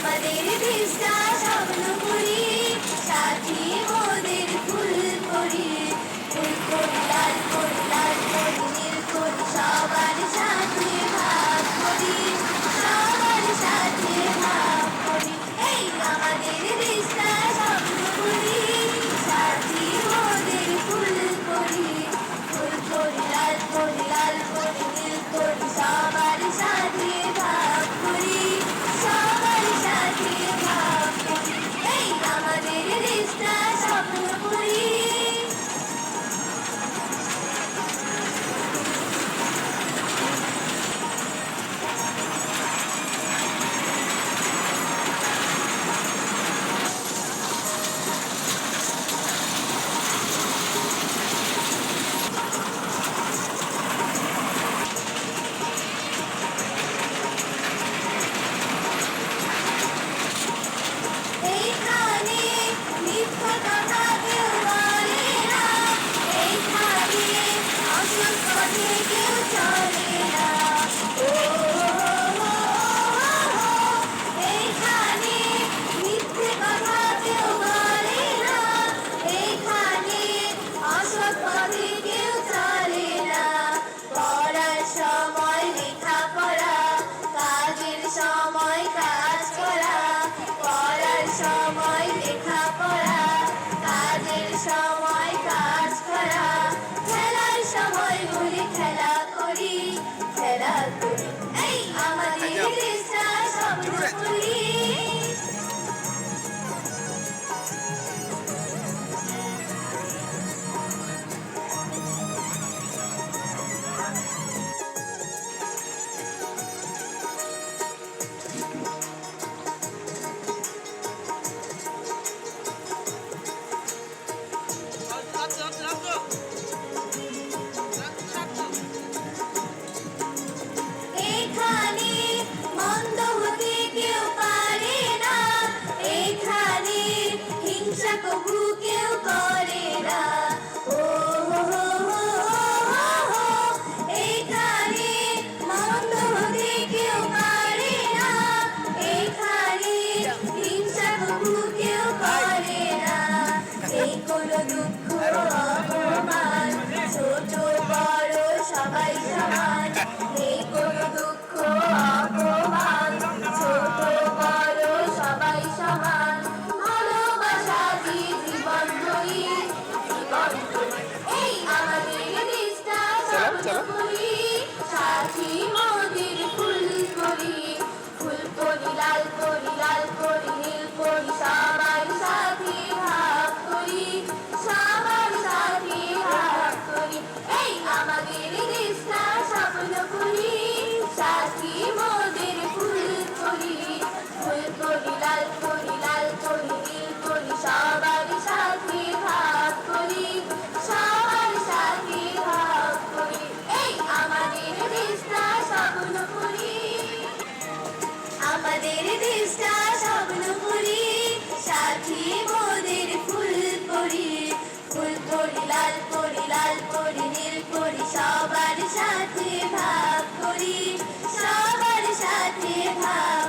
আমাদের দেশটা স্বপ্ন করি, সাথী মোদের ফুল করি, ফুল করি লাল করি লাল করি নীল করি, সবার সাথে ভাগ করি, সবার সাথে ভাগ করি। এই আমাদের দেশটা স্বপ্ন করি, সাথী মোদের ফুল করি, ফুল করি লাল করি লাল করি নীল করি, সবার সাথে ভাগ করি, সবার সাথে ভাগ করি। এই আমাদের দেশটা স্বপ্ন করি। এইখানে মিথ্যা কথা কেউ বলে না, এইখানে অসৎ পথে কেউ চলে না। ও এইখানে মিথ্যে কথা কেউ বলে না, এইখানে অসৎ পথে কেউ চলে না। পড়ার সময় লেখাপড়া, কাজের সময় কাজ করা, পড়ার সময় লেখাপড়া, কাজের সময় কাজ করা, খেলার সময় বলে খেলা করি, খেলা করি। এই আমাদের দেশটা স্বপ্ন করি। এখানে মন্দ হতে কেউ পারে না, এখানে হিংসা কবু কেউ করে না। ও এখানে মন্দ হতে কেউ পারে না, এখানে হিংসা কবু কেউ করে না। এই কোনো দুঃখ অপমান, ছোট বড় সবাই সমান, এই কোনো দুঃখ অপমান, ছোট বড় সবাই সমান, ভালোবাসা দিয়ে জীবন ধরি, জীবন ধরি। এই আমাদের দেশটা স্বপ্ন করি, সাথী মোদের ফুল করি, ফুল করি লাল করি লাল করি নীল করি, সবার সাথে ভাগ করি, সবার সাথে ভাগ করি। এই আমাদের দেশটা স্বপ্ন করি, সাথী মোদের ফুল করি, ফুল করি লাল করি লাল করি নীল করি, সবার সাথে ভাগ করি, সবার সাথে ভাগ করি। এই আমাদের দেশটা স্বপ্ন করি, আমাদের দেশটা স্বপ্ন করি, সাথী মোদের ফুল করি, ফুল করি লাল করি লাল করি নীল করি, সবার সাথে ভাগ করি, সবার সাথে ভাগ